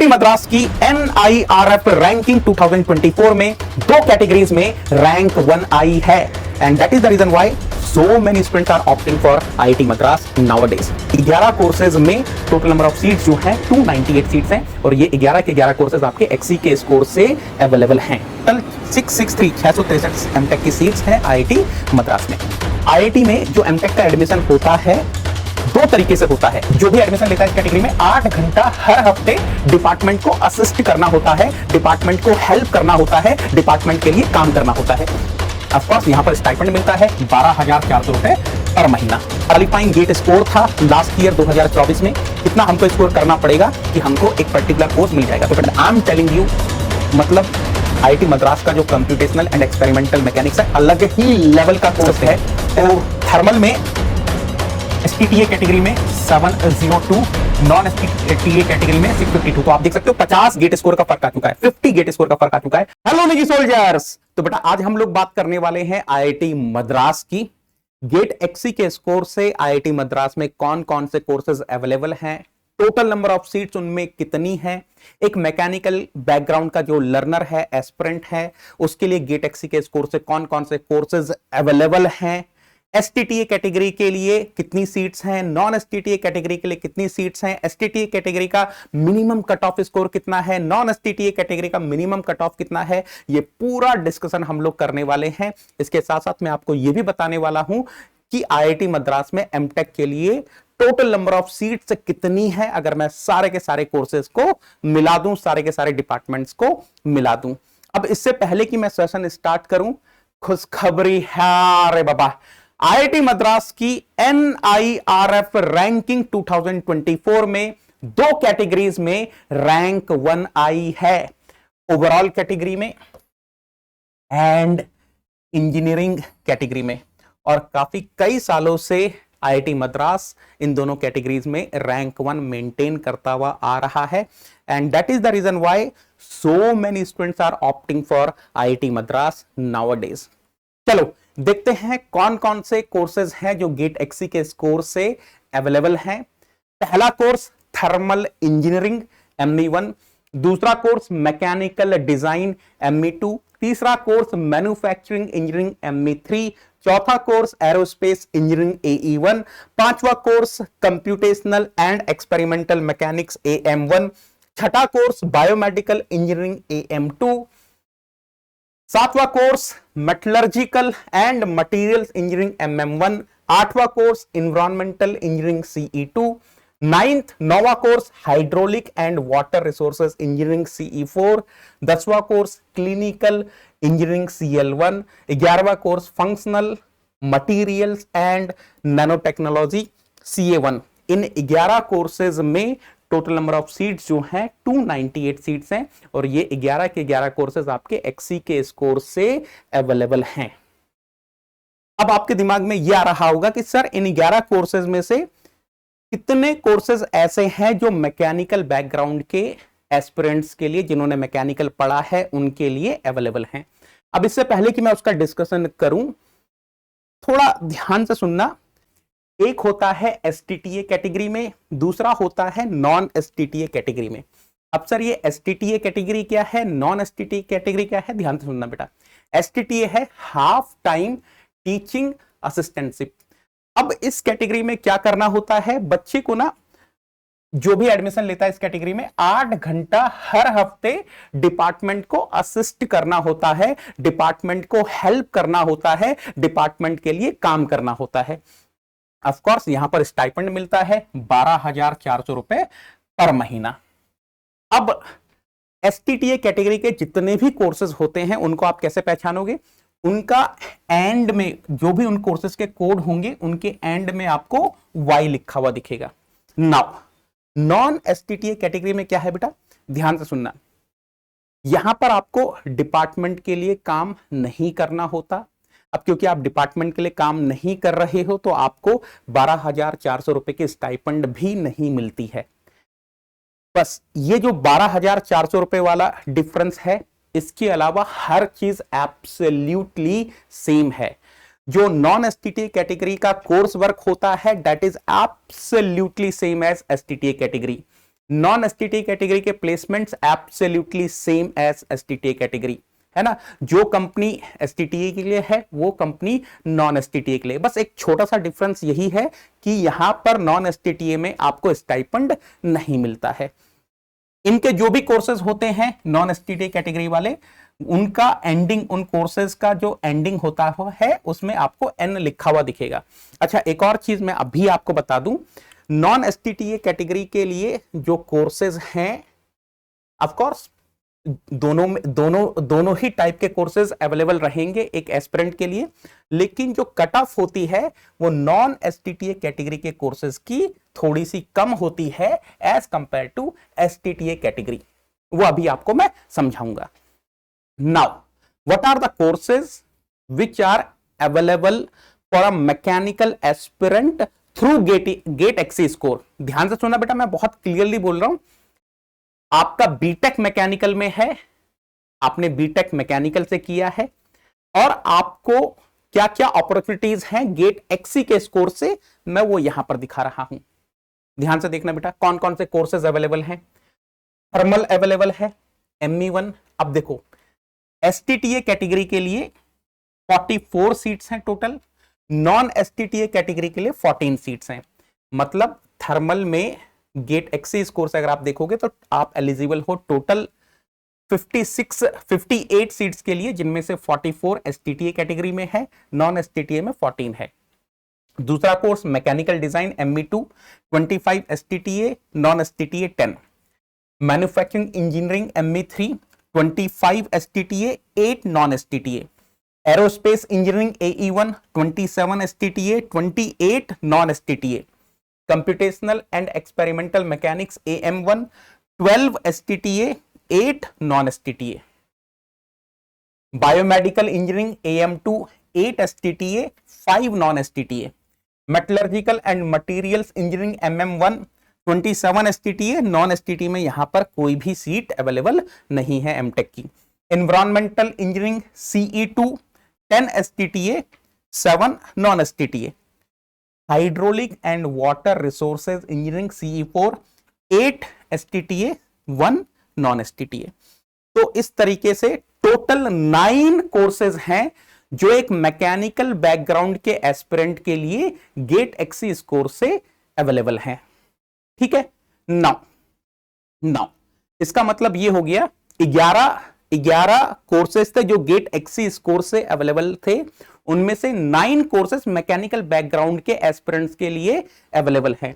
IIT Madras की NIRF ranking 2024 में दो कैटेगरीज में रैंक 1 आई है and that is the reason why so many students are opting for IIT Madras nowadays। 11 courses में टोटल नंबर ऑफ सीट्स जो हैं 298 सीट्स हैं और ये 11 के 11 कोर्सेज आपके एक्सी के स्कोर से अवेलेबल हैं। टोटल 663 एमटेक की सीट्स हैं IIT मद्रास में। IIT में जो एमटेक का एडमिशन होता है दो तरीके से होता है। जो भी एडमिशन लेता है इस कैटेगरी में 8 घंटा हर हफ्ते डिपार्टमेंट को असिस्ट करना होता है, डिपार्टमेंट को हेल्प करना होता है, डिपार्टमेंट के लिए काम करना होता है। ऑफ कोर्स यहाँ पर स्टाइपेंड मिलता है 12,400 रुपए पर महीना। क्वालिफाइंग गेट स्कोर था लास्ट ईयर 2024 में, कितना हमको स्कोर करना पड़ेगा कि हमको एक पर्टिकुलर कोर्स मिल जाएगा। तो आई एम टेलिंग यू, मतलब IIT मद्रास का जो कंप्यूटेशनल एंड एक्सपेरिमेंटल मैकेनिक्स है अलग ही लेवल का कोर्स है। तो थर्मल में STTA कैटेगरी में 702, नॉन STTA कैटेगरी में 652। तो आप देख सकते हो 50 गेट स्कोर का फर्क आ चुका है, 50 गेट स्कोर का फर्क आ चुका है। हेलो निजी सोल्जर्स, तो बेटा आज हम लोग बात करने वाले हैं IIT मद्रास की गेट एक्सी के स्कोर से IIT मद्रास में कौन कौन से कोर्सेज अवेलेबल हैं, टोटल नंबर ऑफ सीट्स उनमें कितनी है, एक मैकेनिकल बैकग्राउंड का जो लर्नर है, एस्पिरेंट है, उसके लिए गेट एक्सी के स्कोर से कौन कौन से कोर्सेज अवेलेबल हैं, STTA कैटेगरी के लिए कितनी सीट्स हैं, नॉन STTA कैटेगरी के लिए कितनी सीट्स हैं, STTA कैटेगरी का मिनिमम कट ऑफ स्कोर कितना है, नॉन STTA कैटेगरी का मिनिमम कट ऑफ कितना है, ये पूरा डिस्कशन हम लोग करने वाले हैं। इसके साथ साथ मैं आपको ये भी बताने वाला हूं कि IIT मद्रास में एमटेक के लिए टोटल नंबर ऑफ सीट्स कितनी है अगर मैं सारे के सारे कोर्सेज को मिला दूं, सारे के सारे डिपार्टमेंट्स को मिला दूं। अब इससे पहले कि मैं सेशन स्टार्ट करूं, खुशखबरी है रे बाबा, IIT मद्रास की NIRF रैंकिंग 2024 में दो कैटेगरीज में रैंक 1 आई है, ओवरऑल कैटेगरी में एंड इंजीनियरिंग कैटेगरी में। और काफी कई सालों से IIT मद्रास इन दोनों कैटेगरीज में रैंक 1 मेंटेन करता हुआ आ रहा है and that is the reason why so many students are opting for IIT Madras nowadays. चलो देखते हैं कौन कौन से कोर्सेज हैं जो गेट एक्सी के स्कोर से अवेलेबल हैं। पहला कोर्स थर्मल इंजीनियरिंग ME1, दूसरा कोर्स मैकेनिकल डिजाइन ME2, तीसरा कोर्स मैन्युफैक्चरिंग इंजीनियरिंग ME3, चौथा कोर्स एरोस्पेस इंजीनियरिंग AE1, पांचवा course computational and experimental mechanics AM1, छठा कोर्स बायोमेडिकल इंजीनियरिंग AM2, सातवां course metallurgical and materials engineering MM1, आठवां course environmental engineering CE2, नौवां course hydraulic and water resources engineering CE4, 10वां course clinical engineering CL1, 11वां course functional materials and nano technology CA1। इन 11 courses में total number of seats जो हैं 298 seats हैं और ये 11 के 11 कोर्सेज आपके एक्सी के स्कोर से अवेलेबल हैं। अब आपके दिमाग में ये आ रहा होगा कि सर इन 11 कोर्सेज में से कितने कोर्सेज ऐसे हैं जो मैकेनिकल बैकग्राउंड के एस्पिरेंट्स के लिए, जिन्होंने मैकेनिकल पढ़ा है उनके लिए अवेलेबल हैं। अब इससे पहले कि मैं उसका डिस्कशन करूं, थोड़ा ध्यान से सुनना। एक होता है STTA कैटेगरी में, दूसरा होता है नॉन STTA कैटेगरी में। अब सर ये STTA कैटेगरी क्या है, नॉन STTA कैटेगरी क्या है, ध्यान से सुनना बेटा। STTA है हाफ टाइम टीचिंग असिस्टेंटशिप। अब इस कैटेगरी में क्या करना होता है, बच्चे को ना, जो भी एडमिशन लेता है इस कैटेगरी में 8 घंटा हर हफ्ते डिपार्टमेंट को असिस्ट करना होता है, डिपार्टमेंट को हेल्प करना होता है, डिपार्टमेंट के लिए काम करना होता है। ऑफ कोर्स यहां पर स्टाइपेंड मिलता है 12,400 रुपए पर महीना। अब STTA कैटेगरी के जितने भी कोर्सेज होते हैं उनको आप कैसे पहचानोगे, उनका एंड में जो भी उन कोर्सेज के कोड होंगे उनके एंड में आपको Y लिखा हुआ दिखेगा। नाउ नॉन STTA कैटेगरी में क्या है बेटा, ध्यान से सुनना। यहां पर आपको डिपार्टमेंट के लिए काम नहीं करना होता। अब क्योंकि आप डिपार्टमेंट के लिए काम नहीं कर रहे हो तो आपको 12,400 रुपए की स्टाइपेंड भी नहीं मिलती है। बस ये जो 12,400 रुपए वाला डिफरेंस है, इसके अलावा हर चीज एब्सोल्युटली सेम है। जो नॉन STTA कैटेगरी का कोर्स वर्क होता है that is absolutely same as STTA category. Non STTA category के placements absolutely same as STTA category, है ना। जो कंपनी एसटीटीए के लिए है वो कंपनी नॉन एसटीटीए के लिए, बस एक छोटा सा डिफरेंस यही है कि यहां पर नॉन एसटीटीए में आपको स्टाइपेंड नहीं मिलता है। इनके जो भी कोर्सेज होते हैं नॉन एसटीटीए कैटेगरी वाले, उनका एंडिंग, उन कोर्सेज का जो एंडिंग होता है उसमें आपको एन लिखा हुआ दिखेगा। अच्छा, एक और चीज मैं अभी आपको बता दूं, नॉन एसटीटीए कैटेगरी के लिए जो कोर्सेज हैं, ऑफ कोर्स दोनों ही टाइप के कोर्सेज अवेलेबल रहेंगे एक एस्पिरेंट के लिए, लेकिन जो कट ऑफ होती है वो नॉन एसटीटीए कैटेगरी के कोर्सेज की थोड़ी सी कम होती है as compare to STTA category. वो अभी आपको मैं समझाऊंगा। Now what are the courses which are available for a mechanical aspirant through gate XE score. ध्यान से सुनना बेटा, मैं बहुत क्लियरली बोल रहा हूं। आपका बीटेक मैकेनिकल में है, आपने बीटेक मैकेनिकल से किया है, और आपको क्या क्या अपॉर्चुनिटीज हैं गेट एक्सी के स्कोर से, मैं वो यहां पर दिखा रहा हूं। ध्यान से देखना बेटा, कौन कौन से कोर्सेज अवेलेबल हैं। थर्मल अवेलेबल है, ME1। अब देखो, एसटीटीए कैटेगरी के लिए 44 सीट्स हैं टोटल, नॉन एसटीटीए कैटेगरी के लिए 14 सीट्स हैं। मतलब थर्मल में गेट एक्सी स्कोर से अगर आप देखोगे तो आप एलिजिबल हो टोटल 58 सीट्स के लिए, जिनमें से 44 एसटीटीए कैटेगरी में है, नॉन एसटीटीए में 14 है। दूसरा course mechanical design ME2 25 STTA, non STTA 10। Manufacturing engineering ME3 25 STTA, 8 non STTA. Aerospace engineering AE1 27 STTA, 28 non STTA. Computational and experimental mechanics AM1 12 STTA, 8 non STTA. Biomedical engineering AM2 8 STTA, 5 non STTA. Metallurgical and materials engineering MM1 27 STTA, non STTA में यहां पर कोई भी seat available नहीं है M Tech की। Environmental engineering CE2 10 STTA, 7 non STTA. Hydraulic and water resources engineering CE4 8 STTA, 1 non STTA. तो इस तरीके से टोटल 9 कोर्सेज हैं जो एक मैकेनिकल बैकग्राउंड के एस्पिरेंट के लिए गेट एक्सी स्कोर से अवेलेबल हैं। ठीक है। नाउ इसका मतलब ये हो गया 11 कोर्सेज थे जो गेट एक्सी स्कोर से अवेलेबल थे, उनमें से 9 कोर्सेज मैकेनिकल बैकग्राउंड के एस्पिरेंट्स के लिए अवेलेबल है।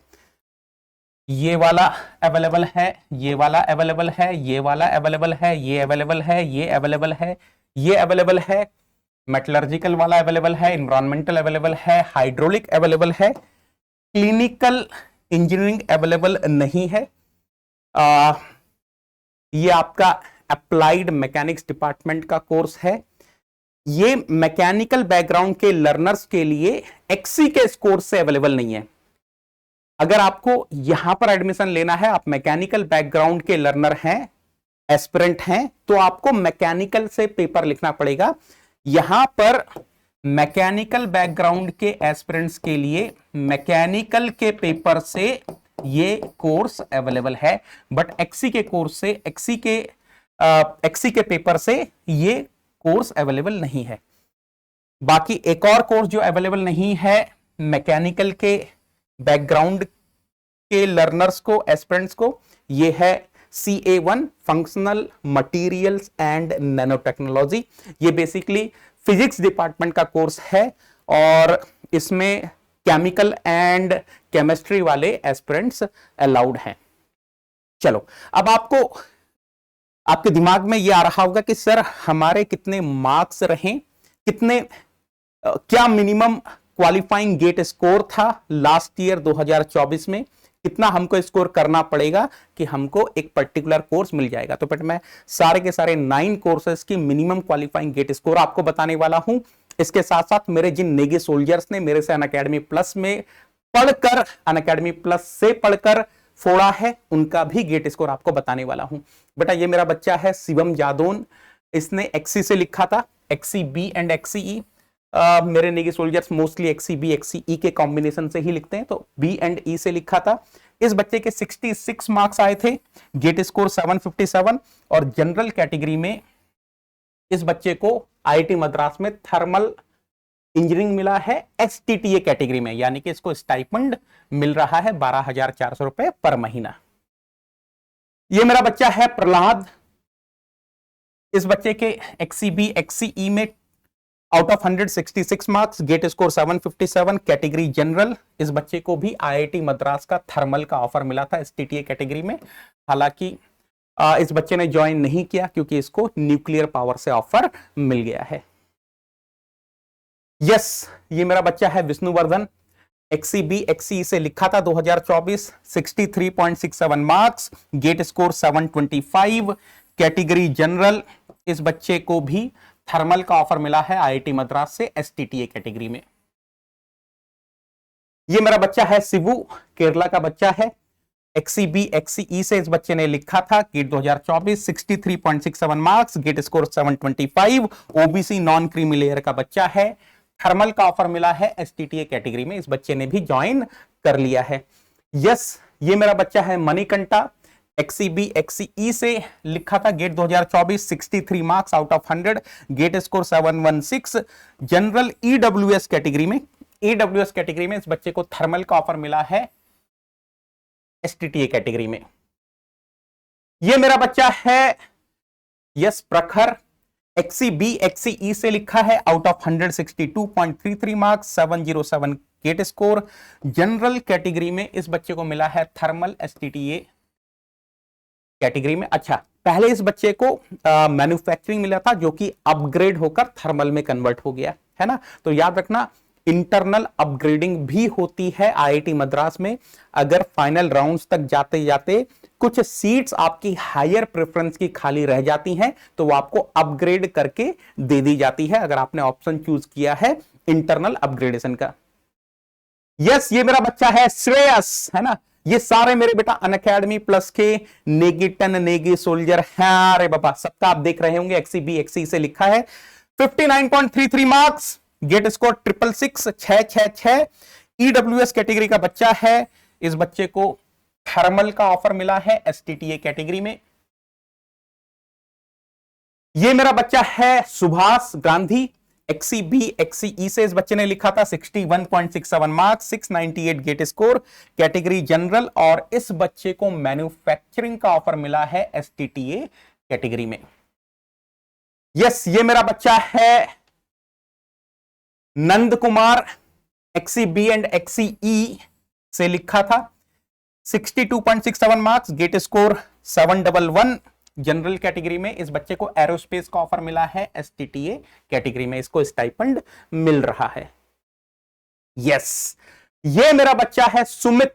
ये वाला अवेलेबल है, ये वाला अवेलेबल है, ये वाला अवेलेबल है, ये अवेलेबल है, ये अवेलेबल है, ये अवेलेबल है। मेटलर्जिकल वाला अवेलेबल है, एनवायरमेंटल अवेलेबल है, हाइड्रोलिक अवेलेबल है, क्लिनिकल इंजीनियरिंग अवेलेबल नहीं है। ये आपका अप्लाइड मैकेनिक्स डिपार्टमेंट का कोर्स है। ये मैकेनिकल बैकग्राउंड के लर्नर्स के लिए एक्सी के स्कोर से अवेलेबल नहीं है। अगर आपको यहां पर एडमिशन लेना है, आप मैकेनिकल बैकग्राउंड के लर्नर हैं, एस्पिरेंट हैं, तो आपको मैकेनिकल से पेपर लिखना पड़ेगा। यहां पर मैकेनिकल बैकग्राउंड के एस्पिरेंट्स के लिए मैकेनिकल के पेपर से ये कोर्स अवेलेबल है, बट एक्सी के कोर्स से एक्सी के पेपर से ये कोर्स अवेलेबल नहीं है। बाकी एक और कोर्स जो अवेलेबल नहीं है मैकेनिकल के बैकग्राउंड के लर्नर्स को, एस्पिरेंट्स को, ये है CA1 functional materials and nano technology. ये बेसिकली फिजिक्स डिपार्टमेंट का कोर्स है और इसमें केमिकल एंड केमिस्ट्री वाले एस्पिरेंट्स अलाउड हैं। चलो, अब आपके दिमाग में ये आ रहा होगा कि सर हमारे कितने मार्क्स रहे, क्या मिनिमम क्वालिफाइंग गेट स्कोर था लास्ट ईयर 2024 में, कितना हमको स्कोर करना पड़ेगा कि हमको एक पर्टिकुलर कोर्स मिल जाएगा। तो मैं सारे के सारे 9 कोर्सेज की मिनिमम क्वालिफाइंग गेट स्कोर आपको बताने वाला हूं। इसके साथ साथ मेरे जिन नेगी सोल्जर्स ने मेरे से अनअकैडमी प्लस में पढ़कर, अनअकैडमी प्लस से पढ़कर फोड़ा है, उनका भी गेट स्कोर आपको बताने वाला हूं। बेटा ये मेरा बच्चा है शिवम जादौन, इसने एक्सी से लिखा था, XCB एंड XCE। मेरे Negi soldiers mostly XCB XCE के कॉम्बिनेशन से ही लिखते हैं, तो B एंड E से लिखा था। इस बच्चे के 66 मार्क्स आए थे, गेट स्कोर 757, और जनरल कैटेगरी में इस बच्चे को आईआईटी मद्रास में थर्मल इंजीनियरिंग मिला है एसटीटीए कैटेगरी में, यानी कि इसको स्टाइपेंड मिल रहा है 12,400 रुपए पर महीना। ये मेरा बच्चा है प्रहलाद, इस बच्चे के एक्सीबी एक्सीई में out of 166 marks, gate score 757, category general. इस बच्चे को भी आईआईटी मद्रास का थर्मल का ऑफर मिला था एसटीटीए कैटेगरी में, हालांकि इस बच्चे ने ज्वाइन नहीं किया क्योंकि इसको न्यूक्लियर पावर से ऑफर मिल गया है। यस, ये मेरा बच्चा है विष्णुवर्धन, एक्सीबी एक्सीई से लिखा था 2024, 63.67 marks, gate score 725, category general. इस बच्चे को भी थर्मल का ऑफर मिला है आईआईटी मद्रास से एसटीटीए कैटेगरी में। ये मेरा बच्चा है शिवू, केरला का बच्चा है, एक्सीबी एक्सीई से इस बच्चे ने लिखा था, gate 2024, 63.67 marks, gate score 725, OBC non creamy layer का बच्चा है, थर्मल का ऑफर मिला है एसटीटीए कैटेगरी में, इस बच्चे ने भी ज्वाइन कर लिया है। यस, ये मेरा बच्चा है मणिकंठा, एक्सीबी एक्सीई से लिखा था, gate 2024, 63 marks out of 100, gate score 716, general EWS category में। ईडब्ल्यूएस कैटेगरी में इस बच्चे को थर्मल का ऑफर मिला है एसटीटीए कैटेगरी में। ये मेरा बच्चा है यस प्रखर, एक्सीबी एक्सीई से लिखा है, out of 162.33 marks, 707 gate score, general category में इस बच्चे को मिला है थर्मल एसटीटीए कैटेगरी में। अच्छा, पहले इस बच्चे को मैन्युफैक्चरिंग मिला था जो कि अपग्रेड होकर थर्मल में कन्वर्ट हो गया है ना, तो याद रखना इंटरनल अपग्रेडिंग भी होती है आईआईटी मद्रास में। अगर फाइनल राउंड्स तक जाते जाते कुछ सीट्स आपकी हायर प्रेफरेंस की खाली रह जाती हैं तो वो आपको अपग्रेड करके दे दी जाती है, अगर आपने ऑप्शन चूज किया है इंटरनल अपग्रेडेशन का। यस, ये मेरा बच्चा है श्रेयस, है ना, ये सारे मेरे बेटा अनअकैडमी प्लस के नेगी टन नेगी सोल्जर हैं। अरे बाबा, सबका आप देख रहे होंगे, एक्सीबी एक्सी से लिखा है, 59.33 marks, gate score 666, 666, EWS category का बच्चा है। इस बच्चे को थर्मल का ऑफर मिला है एसटीटीए कैटेगरी में। ये मेरा बच्चा है सुभाष गांधी, एक्सीबी एक्सीई से इस बच्चे ने लिखा था, 61.67 marks, 698 gate score, category general, और इस बच्चे को मैन्युफैक्चरिंग का ऑफर मिला है एसटीटीए कैटेगरी में। यस, ये मेरा बच्चा है नंद कुमार, एक्सीबी एंड एक्सीई से लिखा था, 62.67 marks, gate score 711, general category में इस बच्चे को एरोस्पेस का ऑफर मिला है एसटीटीए कैटेगरी में, इसको स्टाइपेंड मिल रहा है। यस, ये मेरा बच्चा है सुमित,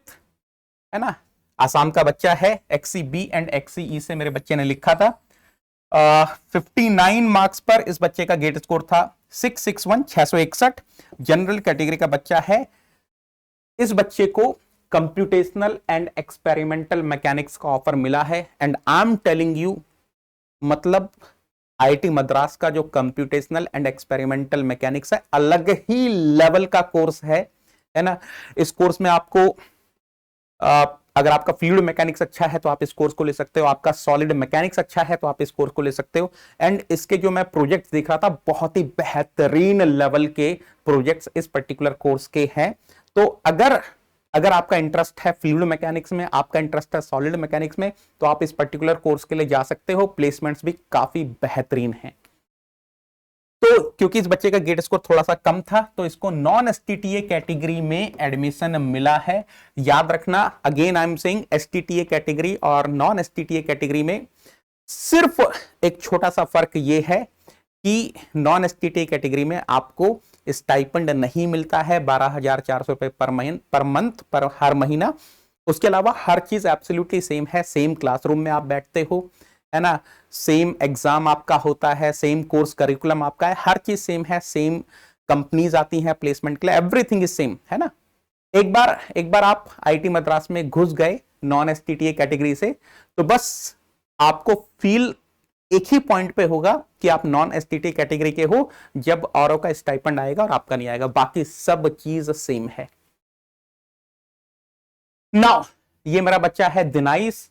है ना, आसाम का बच्चा है, एक्सीबी एंड एक्सीई से मेरे बच्चे ने लिखा था, 59 मार्क्स पर इस बच्चे का गेट स्कोर था 661, 661, जनरल कैटेगरी का बच्चा है। इस बच्चे को कंप्यूटेशनल एंड एक्सपेरिमेंटल मैकेनिक्स का ऑफर मिला है, and I am telling you, मतलब आईआईटी मद्रास का जो कंप्यूटेशनल एंड एक्सपेरिमेंटल मैकेनिक्स है अलग ही लेवल का कोर्स है ना। इस कोर्स में आपको अगर आपका फ्लूइड मैकेनिक्स अच्छा है तो आप इस कोर्स को ले सकते हो, आपका सॉलिड मैकेनिक्स अच्छा है तो आप इस कोर्स को ले सकते हो। एंड इसके जो मैं प्रोजेक्ट्स देख रहा था, बहुत ही बेहतरीन लेवल के प्रोजेक्ट्स इस पर्टिकुलर कोर्स के हैं। तो अगर आपका इंटरेस्ट है फ्लूइड मैकेनिक्स में, आपका इंटरेस्ट है सॉलिड मैकेनिक्स में, तो आप इस पर्टिकुलर कोर्स के लिए जा सकते हो। प्लेसमेंट्स भी काफी बेहतरीन हैं। तो क्योंकि इस बच्चे का गेट स्कोर थोड़ा सा कम था तो इसको नॉन एसटीटीए कैटेगरी में एडमिशन मिला है। याद रखना, again I am saying, STTA category और नॉन एसटीटीए कैटेगरी में सिर्फ एक छोटा सा फर्क ये है कि नॉन एसटीटीए कैटेगरी में आपको स्टाइपेंड नहीं मिलता है 12,400 रुपए पर मंथ पर हर महीना। उसके अलावा हर चीज एब्सोल्युटली सेम है, सेम क्लासरूम में आप बैठते हो, है ना, सेम एग्जाम आपका होता है, सेम कोर्स करिकुलम आपका है, हर चीज सेम है, सेम कंपनीज आती हैं प्लेसमेंट के लिए, एवरीथिंग इज सेम, है ना। एक बार आप आईआईटी मद्रास में घुस गए नॉन एसटीटीए कैटेगरी से, तो बस आपको फील एक ही पॉइंट पे होगा कि आप नॉन एसटीटीए कैटेगरी के हो जब औरों का स्टाइपेंड आएगा और आपका नहीं आएगा, बाकी सब चीज सेम है। नाउ ये मेरा बच्चा है दिनाइस।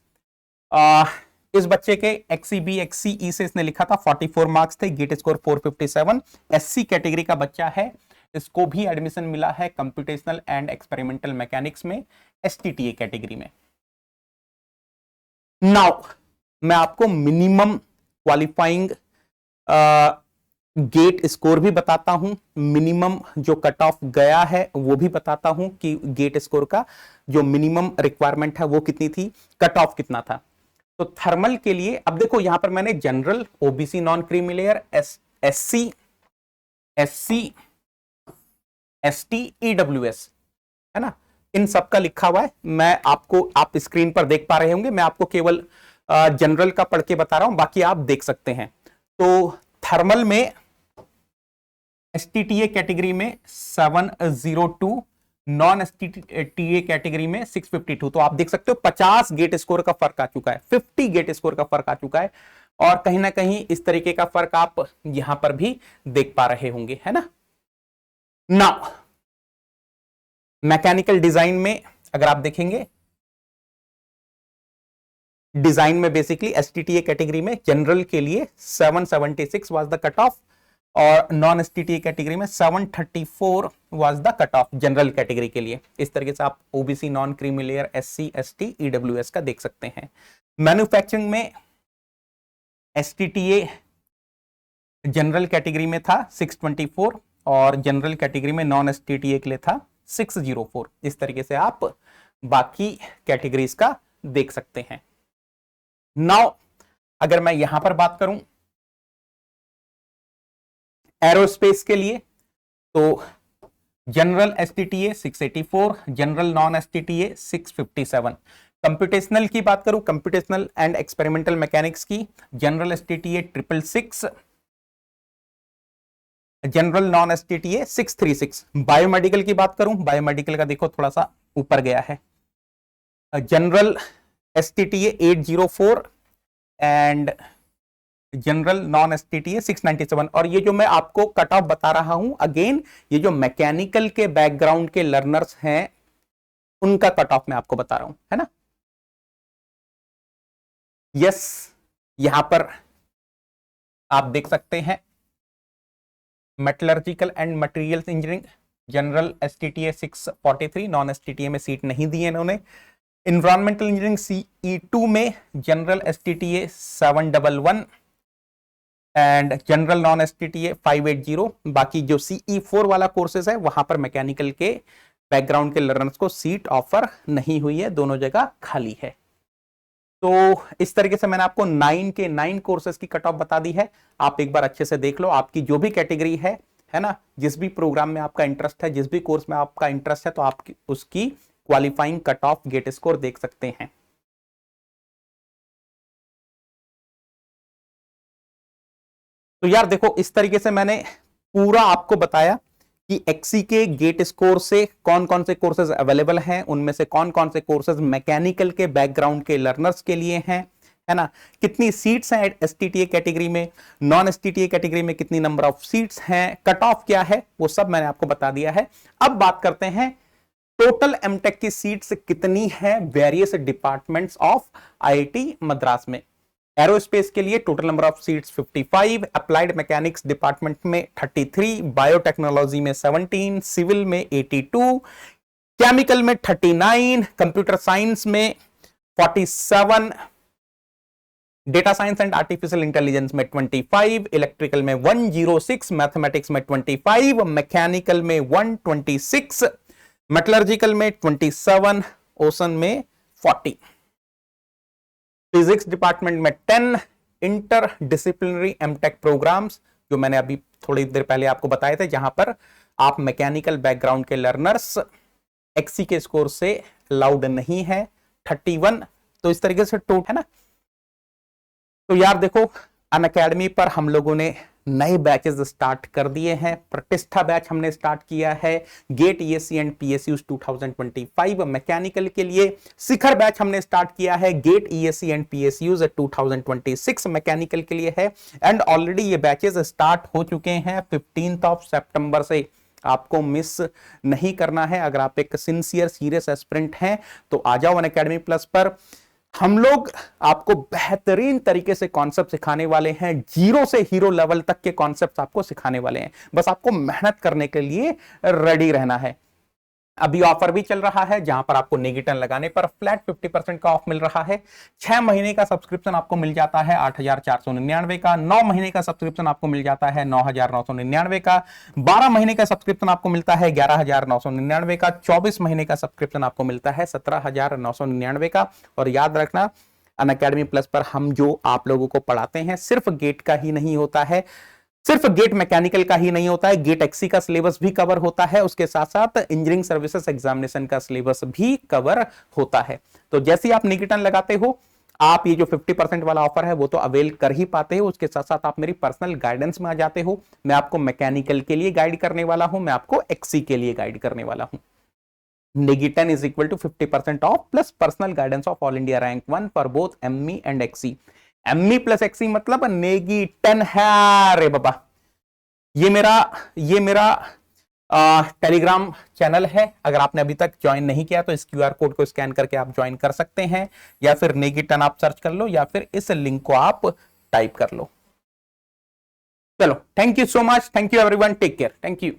इस बच्चे के XCB XCE से इसने लिखा था 44 मार्क्स थे, गेट स्कोर 457। SC कैटेगरी का बच्चा है, इसको भी एडमिशन मिला है कंप्यूटेशनल एंड एक्सपेरिमेंटल मैकेनिक्स में STTA कैटेगरी में। नाउ मैं आपको मिनिमम क्वालिफाइंग गेट स्कोर भी बताता हूं, मिनिमम जो कट ऑफ गया है वो भी बताता हूं कि गेट स्कोर का जो मिनिमम रिक्वायरमेंट है वो कितनी थी, कट ऑफ कितना था। तो थर्मल के लिए अब देखो यहां पर मैंने general, OBC non creamy layer, SC SC ST EWS है ना, इन सब का लिखा हुआ है। मैं आपको, आप स्क्रीन पर देख पा रहे होंगे, मैं आपको केवल जनरल का पढ़ के बता रहा हूं, बाकी आप देख सकते हैं। तो थर्मल में STTA कैटेगरी में 702, नॉन STTA कैटेगरी में 652। तो आप देख सकते हो 50 गेट स्कोर का फर्क आ चुका है, 50 गेट स्कोर का फर्क आ चुका है। और कहीं ना कहीं इस तरीके का फर्क आप यहां पर भी देख पा रहे होंगे, है ना। नाउ मैकेनिकल डिजाइन में अगर आप देखेंगे, डिजाइन में बेसिकली STTA कैटेगरी में जनरल के लिए 776 वाज द कट ऑफ, और नॉन STTA कैटेगरी में 734 was the cut off general category के लिए। इस तरीके से आप OBC non creamy layer, SC ST EWS का देख सकते हैं। मैन्युफैक्चरिंग में STTA जनरल कैटेगरी में था 624 और जनरल कैटेगरी में नॉन STTA के लिए था 604। इस तरीके से आप बाकी कैटेगरीज का देख सकते हैं। नाउ अगर मैं यहां पर बात करूं एरोस्पेस के लिए, तो general STTA 684, general non STTA 657। Computational की बात करूं, कंप्यूटेशनल एंड एक्सपेरिमेंटल मैकेनिक्स की, general STTA 666, general non STTA 636। Biomedical की बात करूं, बायोमेडिकल का देखो थोड़ा सा ऊपर गया है, general STTA 804 and general non STTA 697। और ये जो मैं आपको कट ऑफ बता रहा हूं, अगेन ये जो मैकेनिकल के बैकग्राउंड के लर्नर्स हैं उनका कट ऑफ मैं आपको बता रहा हूं, है ना। यस, यहां पर आप देख सकते हैं metallurgical and materials engineering, general STTA 643, non STTA में सीट नहीं दी है इन्होंने। इन्वायरमेंटल इंजीनियरिंग CE2 में general STTA 711 and general non STTA 580। बाकी जो CE4 वाला कोर्सेज है वहां पर मैकेनिकल के बैकग्राउंड के लर्नर्स को सीट ऑफर नहीं हुई है, दोनों जगह खाली है। तो इस तरीके से मैंने आपको 9 के 9 कोर्सेज की कट ऑफ बता दी है। आप एक बार अच्छे से देख लो, आपकी जो भी कैटेगरी है ना, जिस भी प्रोग्राम में आपका इंटरेस्ट है, जिस भी कोर्स में आपका इंटरेस्ट है, तो आप उसकी qualifying cut off gate score देख सकते हैं। तो यार देखो, इस तरीके से मैंने पूरा आपको बताया कि XC के गेट स्कोर से कौन कौन से कोर्सेज अवेलेबल हैं, उनमें से कौन कौन से कोर्सेज मैकेनिकल के बैकग्राउंड के लर्नर्स के लिए हैं, है ना। कितनी सीट्स हैं STTA कैटेगरी में, नॉन STTA कैटेगरी में कितनी नंबर ऑफ सीट्स हैं, कट ऑफ क्या है, वो सब मैंने आपको बता दिया है। अब बात करते हैं टोटल एमटेक की सीट्स कितनी है various departments of IIT Madras में। एरोस्पेस के लिए total number of seats 55, applied mechanics department में 33, बायोटेक्नोलॉजी में 17, सिविल में 82, केमिकल में 39, कंप्यूटर साइंस में 47, data science and artificial intelligence में 25, इलेक्ट्रिकल में 106, मैथमेटिक्स में 25, मैकेनिकल में 126, मेटलर्जिकल में 27, ओशन में 40, फिजिक्स डिपार्टमेंट में 10, इंटर डिसिप्लिनरी एमटेक प्रोग्राम्स जो मैंने अभी थोड़ी देर पहले आपको बताए थे, जहां पर आप मैकेनिकल बैकग्राउंड के लर्नर्स XC के स्कोर से अलाउड नहीं है, 31। तो इस तरीके से टोट है ना। तो यार देखो, अनअकैडमी पर हम लोगों ने नए बैचेस स्टार्ट कर दिए हैं। प्रतिष्ठा बैच हमने स्टार्ट किया है, gate ESC and PSUs 2025 mechanical के लिए। शिखर बैच हमने स्टार्ट किया है, gate ESC and PSUs 2026 mechanical के लिए है। एंड ऑलरेडी ये बैचेस स्टार्ट हो चुके हैं 15 सितंबर से। आपको मिस नहीं करना है। अगर आप एक सिंसियर सीरियस एस्पिरेंट हैं तो आ जाओ अनअकैडमी प्लस पर। हम लोग आपको बेहतरीन तरीके से कॉन्सेप्ट सिखाने वाले हैं, जीरो से हीरो लेवल तक के कॉन्सेप्ट आपको सिखाने वाले हैं। बस आपको मेहनत करने के लिए रेडी रहना है। अभी ऑफर भी चल रहा है जहां पर आपको नेगेटन लगाने पर फ्लैट 50% का ऑफ मिल रहा है। 6 महीने का सब्सक्रिप्शन आपको मिल जाता है 8,499 का, 9 महीने का सब्सक्रिप्शन आपको मिल जाता है 9,999 का, 12 महीने का सब्सक्रिप्शन आपको मिलता है 11,999 का, 24 महीने का सब्सक्रिप्शन आपको मिलता है 17,999 का। और याद रखना अनअकैडमी प्लस पर हम जो आप लोगों को पढ़ाते हैं सिर्फ गेट का ही नहीं होता है, सिर्फ गेट मैकेनिकल का ही नहीं होता है, गेट एक्सी का सिलेबस भी कवर होता है, उसके साथ साथ इंजीनियरिंग सर्विसेज एग्जामिनेशन का सिलेबस भी कवर होता है। तो जैसे ही आप निकेतन लगाते हो, आप ये जो 50% वाला ऑफर है वो तो अवेल कर ही पाते हो, उसके साथ साथ आप मेरी पर्सनल गाइडेंस में आ जाते हो। मैं आपको मैकेनिकल के लिए गाइड करने वाला हूं, मैं आपको एक्सी के लिए गाइड करने वाला हूं। नेगेटन is equal to 50% of plus personal guidance of all India rank 1 for both ME and XE. ME plus XE मतलब नेगेटन है रे बाबा। ये मेरा टेलीग्राम चैनल है। अगर आपने अभी तक ज्वाइन नहीं किया तो इस क्यूआर कोड को स्कैन करके आप ज्वाइन कर सकते हैं, या फिर नेगेटन आप सर्च कर लो, या फिर इस लिंक को आप टाइप कर लो। चलो, thank you so much, thank you everyone, take care, thank you.